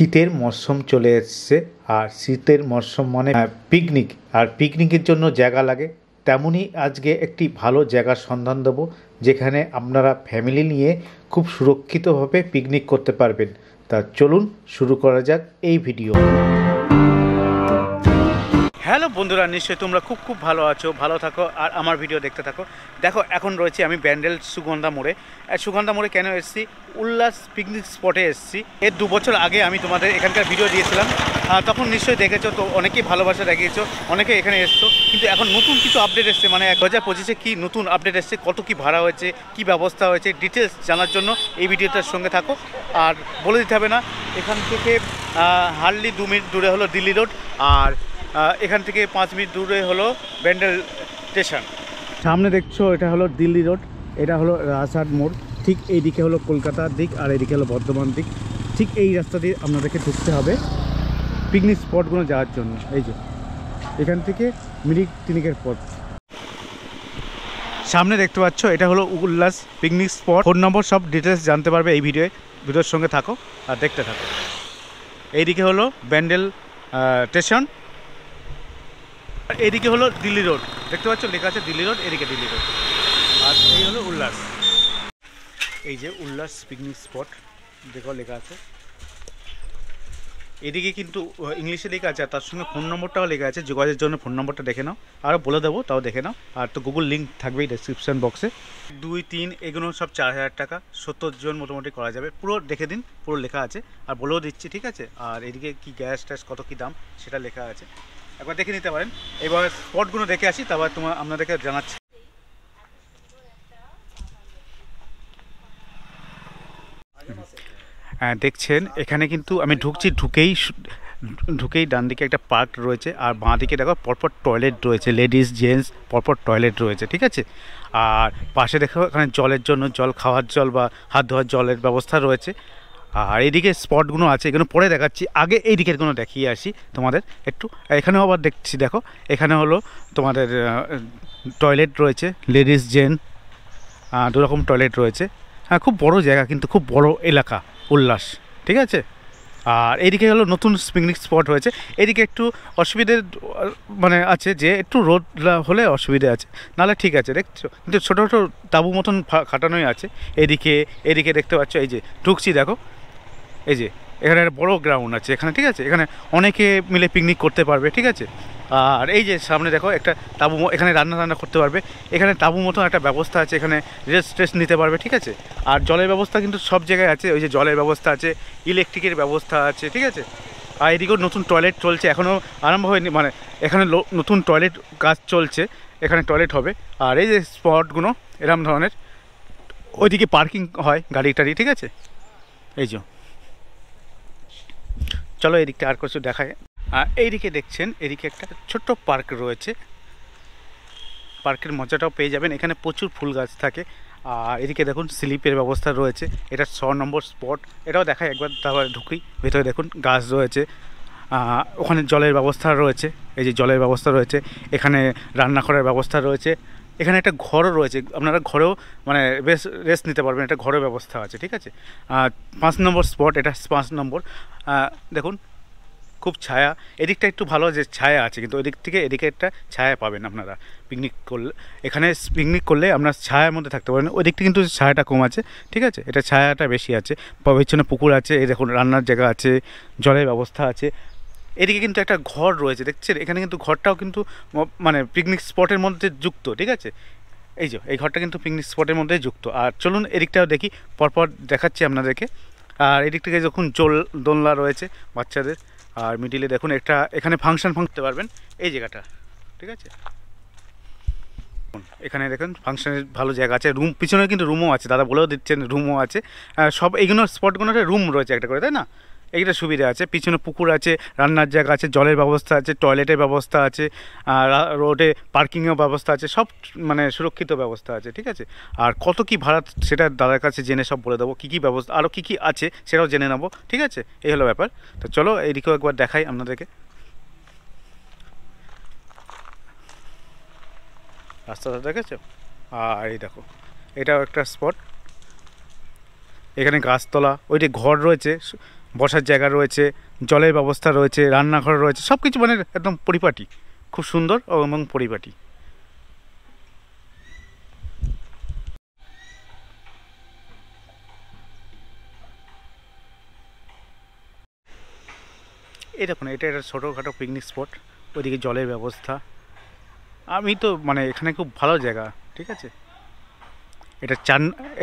শীতের মরশুম চলে এসছে আর শীতের মরশুম মানে পিকনিক, আর পিকনিকের জন্য জায়গা লাগে। তেমনই আজকে একটি ভালো জায়গার সন্ধান দেবো যেখানে আপনারা ফ্যামিলি নিয়ে খুব সুরক্ষিতভাবে পিকনিক করতে পারবেন। তা চলুন শুরু করা যাক এই ভিডিও। হ্যালো বন্ধুরা, নিশ্চয়ই তোমরা খুব ভালো আছো, ভালো থাকো আর আমার ভিডিও দেখতে থাকো। দেখো, এখন রয়েছে আমি ব্যান্ডেল সুগন্ধা মোড়ে। সুগন্ধা মোড়ে কেন এসেছি? উল্লাস পিকনিক স্পটে এসেছি। এর 2 বছর আগে আমি তোমাদের এখানকার ভিডিও দিয়েছিলাম, তখন নিশ্চয়ই দেখেছো, তো অনেকেই ভালোবাসা দেখিয়েছো, অনেকে এখানে এসছো। কিন্তু এখন নতুন কিছু আপডেট এসছে, মানে 2025-এ কী নতুন আপডেট এসছে, কত কী ভাড়া হয়েছে, কী ব্যবস্থা হয়েছে, ডিটেলস জানার জন্য এই ভিডিওটার সঙ্গে থাকো। আর বলে দিতে হবে না, এখান থেকে হার্ডলি 2 মিনিট দূরে হলো দিল্লি রোড, আর এখান থেকে 5 মিনিট দূরে হলো ব্যান্ডেল স্টেশন। সামনে দেখছো এটা হলো দিল্লি রোড, এটা হলো রাজহাট মোড়। ঠিক এইদিকে হলো কলকাতার দিক আর এইদিকে হলো বর্ধমান দিক। ঠিক এই রাস্তা দিয়ে আপনাদেরকে ঢুকতে হবে পিকনিক স্পটগুলো যাওয়ার জন্য। এই যে এখান থেকে মিনিট 3 পথ। সামনে দেখতে পাচ্ছ এটা হলো উল্লাস পিকনিক স্পট। ফোন নম্বর সব ডিটেলস জানতে পারবে এই ভিডিওর সঙ্গে থাকো আর দেখতে থাকো। এইদিকে হলো ব্যান্ডেল স্টেশন, এদিকে হলো দিল্লি রোড। দেখতে পাচ্ছ লেখা আছে দিল্লি রোড, এদিকে দিল্লি রোড। আর এই হলো উল্লাস, এই যে উল্লাস পিকনিক স্পট দেখো লেখা আছে। এদিকে কিন্তু ইংলিশে লেখা আছে আর তার সঙ্গে ফোন নম্বরটাও লেখা আছে। যোগাযোগের জন্য ফোন নম্বরটা দেখে নাও, আরও বলে দেবো, তাও দেখে নাও। আর তো গুগল লিঙ্ক থাকবেই ডেসক্রিপশান বক্সে। 2, 3 এগুলো সব 4000 টাকা, 70 জন মোটামুটি করা যাবে। পুরো দেখে দিন, পুরো লেখা আছে আর বলেও দিচ্ছি, ঠিক আছে। আর এদিকে কি গ্যাস ট্যাস কত কী দাম সেটা লেখা আছে, একবার দেখে নিতে পারেন। এবার স্পটগুলো দেখে আসি, তারপর আপনাদেরকে জানাচ্ছি। দেখছেন এখানে কিন্তু আমি ঢুকেই ডান দিকে একটা পার্ক রয়েছে, আর বাঁ দিকে দেখো পরপর টয়লেট রয়েছে, লেডিস জেন্টস পরপর টয়লেট রয়েছে, ঠিক আছে। আর পাশে দেখো এখানে জলের জন্য, জল খাওয়ার জল বা হাত ধোয়ার জলের ব্যবস্থা রয়েছে। আর এইদিকে স্পটগুলো আছে, এগুলো পরে দেখাচ্ছি, আগে এই দিকেরগুলো দেখিয়ে আসি তোমাদের একটু। এখানেও আবার দেখছি, দেখো এখানে হলো তোমাদের টয়লেট রয়েছে, লেডিস জেন্টস 2 রকম টয়লেট রয়েছে। হ্যাঁ, খুব বড় জায়গা, কিন্তু খুব বড় এলাকা উল্লাস, ঠিক আছে। আর এইদিকে হলো নতুন পিকনিক স্পট হয়েছে। এদিকে একটু অসুবিধে মানে আছে, যে একটু রোদ হলে অসুবিধে আছে, নাহলে ঠিক আছে দেখছো। কিন্তু ছোটো ছোটো তাঁবু মতন খাটানোই আছে। এদিকে দেখতে পাচ্ছ, এই যে ঢুকছি দেখো, এই যে এখানে একটা বড়ো গ্রাউন্ড আছে এখানে, ঠিক আছে। এখানে অনেকে মিলে পিকনিক করতে পারবে, ঠিক আছে। আর এই যে সামনে দেখো একটা তাঁবু, এখানে রান্না করতে পারবে। এখানে তাঁবু মতন একটা ব্যবস্থা আছে, এখানে রেস্ট নিতে পারবে, ঠিক আছে। আর জলের ব্যবস্থা কিন্তু সব জায়গায় আছে, ওই যে জলের ব্যবস্থা আছে, ইলেকট্রিকের ব্যবস্থা আছে, ঠিক আছে। আর এদিকেও নতুন টয়লেট চলছে, এখনও আরম্ভ হয়নি, মানে এখানে নতুন টয়লেট কাজ চলছে, এখানে টয়লেট হবে। আর এই যে স্পটগুলো এরকম ধরনের, ওইদিকে পার্কিং হয় গাড়ি টাড়ি, ঠিক আছে। এই যে চলো এদিকটা আর কিছু দেখায়। এইদিকে দেখছেন, এদিকে একটা ছোট্ট পার্ক রয়েছে, পার্কের মজাটাও পেয়ে যাবেন। এখানে প্রচুর ফুল গাছ থাকে। আর এদিকে দেখুন স্লিপের ব্যবস্থা রয়েছে, এটা 6 নম্বর স্পট, এটাও দেখায় একবার। তারপর ঢুকি ভেতরে, দেখুন গাছ রয়েছে, ওখানে জলের ব্যবস্থা রয়েছে, এই যে জলের ব্যবস্থা রয়েছে, এখানে রান্না করার ব্যবস্থা রয়েছে, এখানে একটা ঘরও রয়েছে, আপনারা ঘরেও মানে বেশ রেস্ট নিতে পারবেন, একটা ঘরের ব্যবস্থা আছে, ঠিক আছে। 5 নম্বর স্পট, এটা 5 নম্বর। দেখুন খুব ছায়া, এদিকটা একটু ভালো যে ছায়া আছে, কিন্তু ওইদিক থেকে এদিকে একটা ছায়া পাবেন আপনারা পিকনিক করলে। এখানে পিকনিক করলে আপনার ছায়ার মধ্যে থাকতে পারেন, ওই দিকটা কিন্তু ছায়াটা কম আছে, ঠিক আছে, এটা ছায়াটা বেশি আছে। পিছনে পুকুর আছে, এই দেখুন রান্নার জায়গা আছে, জলের ব্যবস্থা আছে। এদিকে কিন্তু একটা ঘর রয়েছে, দেখছেন, এখানে কিন্তু ঘরটাও কিন্তু মানে পিকনিক স্পটের মধ্যে যুক্ত, ঠিক আছে। এই যে এই ঘরটা কিন্তু পিকনিক স্পটের মধ্যে যুক্ত। আর চলুন এদিকটাও দেখি, পরপর দেখাচ্ছি আপনাদেরকে। আর এদিক থেকে যখন দোলনা রয়েছে বাচ্চাদের, আর মিডিলে দেখুন একটা এখানে ফাংশন করতে পারবেন, এই জায়গাটা, ঠিক আছে। এখানে দেখুন ফাংশনের ভালো জায়গা আছে, রুম পিছনে কিন্তু রুমও আছে, দাদা বলেও দিচ্ছেন রুমও আছে। সব এইগুলো স্পটগুলোতে রুম রয়েছে একটা করে, তাই না। এইটা সুবিধা আছে, পিছনে পুকুর আছে, রান্নার জায়গা আছে, জলের ব্যবস্থা আছে, টয়লেটের ব্যবস্থা আছে, রোডে পার্কিংয়ের ব্যবস্থা আছে, সব মানে সুরক্ষিত ব্যবস্থা আছে, ঠিক আছে। আর কত কি ভাড়া সেটা দাদার কাছে জেনে সব বলে দেবো, কী কী ব্যবস্থা আরও কী কী আছে সেটাও জেনে নেবো, ঠিক আছে। এই হলো ব্যাপার। তো চলো এইদিকেও একবার দেখাই আপনাদেরকে। রাস্তাটা দেখেছো? আর এই দেখো এটাও একটা স্পট, এখানে গাছতলা, ওইটি ঘর রয়েছে, বসার জায়গা রয়েছে, জলের ব্যবস্থা রয়েছে, রান্নাঘর রয়েছে, সব কিছু মানে একদম পরিপাটি, খুব সুন্দর এবং পরিপাটি। এই দেখুন, এটা একটা ছোটোখাটো পিকনিক স্পট, ওইদিকে জলের ব্যবস্থা। আমি তো মানে এখানে খুব ভালো জায়গা, ঠিক আছে। এটা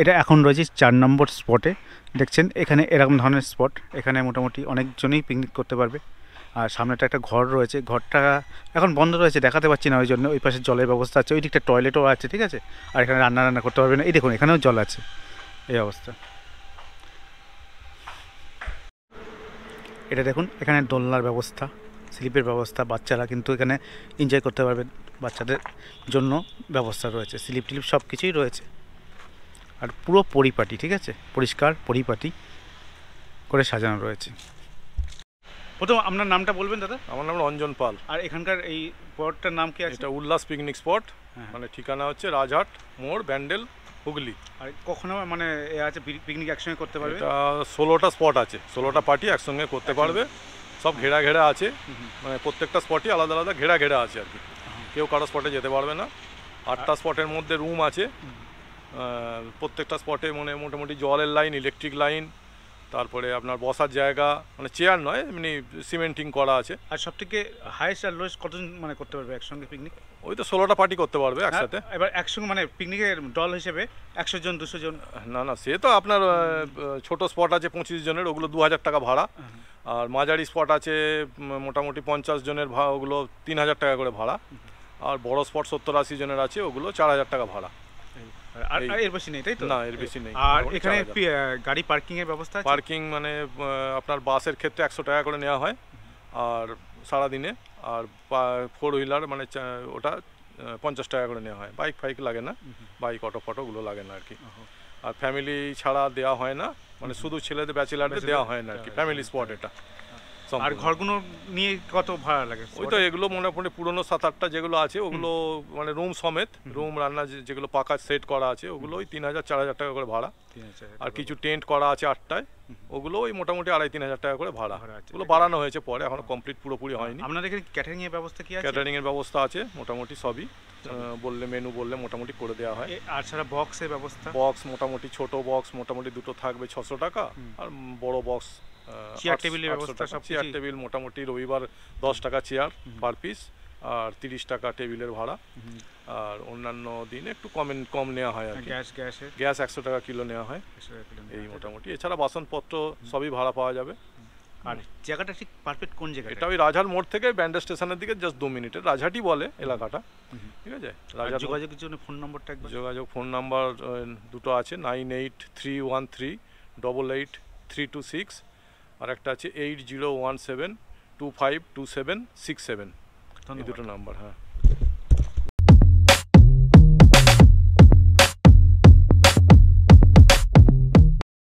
এটা এখন রয়েছে 4 নম্বর স্পটে। দেখছেন এখানে এরকম ধরনের স্পট, এখানে মোটামুটি অনেকজনই পিকনিক করতে পারবে। আর সামনেটা একটা ঘর রয়েছে, ঘরটা এখন বন্ধ রয়েছে, দেখাতে পাচ্ছি না ওই জন্য। ওই পাশে জলের ব্যবস্থা আছে, ওই দিকটা টয়লেটও আছে, ঠিক আছে। আর এখানে রান্না করতে পারবে না। এই দেখুন এখানেও জল আছে, এই অবস্থা। এটা দেখুন এখানে দোলনার ব্যবস্থা, স্লিপের ব্যবস্থা, বাচ্চারা কিন্তু এখানে এনজয় করতে পারবে, বাচ্চাদের জন্য ব্যবস্থা রয়েছে, স্লিপ টিলিপ সব কিছুই রয়েছে। আর পুরো পরিপাটি, ঠিক আছে, পরিষ্কার পরিপাটি করে সাজানো রয়েছে। প্রথম আপনার নামটা বলবেন দাদা? আমার নাম রঞ্জন পাল। আর এখানকার এই স্পটটার নাম কি আছে? এটা উল্লাস পিকনিক স্পট, হ্যাঁ। মানে ঠিকানা হচ্ছে রাজহাট মোড়, ব্যান্ডেল, হুগলি। আর কখনো মানে এ আছে পিকনিক একসঙ্গে করতে পারবে? এটা 16টা স্পট আছে, 16টা পার্টি একসঙ্গে করতে পারবে। সব ঘেরা ঘেরা আছে, মানে প্রত্যেকটা স্পটই আলাদা আলাদা ঘেরা ঘেরা আছে আর কি। কেউ কারো স্পটে যেতে পারবে না। 8টা স্পটের মধ্যে রুম আছে। প্রত্যেকটা স্পটে মানে মোটামুটি জলের লাইন, ইলেকট্রিক লাইন, তারপরে আপনার বসার জায়গা, মানে চেয়ার নয়, এমনি সিমেন্টিং করা আছে। আর সব থেকে হাইয়েস্ট আর লোয়েস্ট কতজন মানে করতে পারবে একসঙ্গে পিকনিক? ওই তো 16টা পার্টি করতে পারবে একসাথে। এবার একসঙ্গে মানে পিকনিকের দল হিসেবে 100 জন 200 জন? না না, সে তো আপনার ছোট স্পট আছে 25 জনের, ওগুলো 2000 টাকা ভাড়া। আর মাঝারি স্পট আছে মোটামুটি 50 জনের, ওগুলো 3000 টাকা করে ভাড়া। আর বড় স্পট 70-80 জনের আছে, ওগুলো 4000 টাকা ভাড়া। আর এর বেশি নেই, তাই তো? না, এর বেশি নেই। আর এখানে গাড়ি পার্কিং এর ব্যবস্থা আছে? পার্কিং মানে আপনার বাসের ক্ষেত্রে 100 টাকা করে নেওয়া হয় আর সারাদিনে। আর 4 হুইলার মানে ওটা 50 টাকা করে নেওয়া হয়। বাইক ফাইক লাগে না, বাইক অটো ফটোগুলো লাগে না আর কি। আর ফ্যামিলি ছাড়া দেওয়া হয় না, মানে শুধু ছেলেদের ব্যাচেলারদের দেওয়া হয় না আর কি, ফ্যামিলি স্পট এটা। আর ঘরগুলো নিয়ে কত ভাড়া লাগে? ওই তো এগুলো মোটামুটি পুরনো 7-8টা যেগুলো আছে, ওগুলো মানে রুম সমেত, রুম রান্না যেগুলো পাকা সেট করা আছে, ওগুলো ওই 3000-4000 টাকা করে ভাড়া। আর কিছু টেন্ট করা আছে 8টায়, ওগুলো ওই মোটামুটি 2500-3000 টাকা করে ভাড়া। ওগুলো বাড়ানো হয়েছে পরে, এখনো কমপ্লিট পুরোপুরি হয়নি। আপনাদের এখানে ক্যাটারিং এর ব্যবস্থা কি আছে? ক্যাটারিং এর ব্যবস্থা আছে মোটামুটি সবই, বললে মেনু বললে মোটামুটি করে দেওয়া হয়। আর ছাড়া বক্সের ব্যবস্থা? বক্স মোটামুটি ছোট বক্স মোটামুটি দুটো থাকবে 600 টাকা, আর বড় বক্স চেয়ার টেবিলের ব্যবস্থা সব? চেয়ার টেবিল মোটামুটি রবিবার 10 টাকা চেয়ার পার পিস, আর 30 টাকা টেবিলের ভাড়া। আর অন্যান্য দিনে একটু কম নেওয়া হয় আর কি। গ্যাস 100 টাকা কিলো নেওয়া হয় এই মোটামুটি। এছাড়া বাসনপত্র সবই ভাড়া পাওয়া যাবে। আর জায়গাটা ঠিক পারফেক্ট কোন জায়গা? এটা ওই রাজহাট মোড় থেকে ব্যান্ডেল স্টেশনের দিকে জাস্ট 2 মিনিটের, রাজহাটই বলে এলাকাটা, ঠিক আছে। রাজহাট যোগাযোগের জন্য ফোন নম্বরটা একবার? যোগাযোগ ফোন নাম্বার দুটো আছে, 9831388326, আর একটা আছে 8017252767, এই দুটো নাম্বার। হ্যাঁ।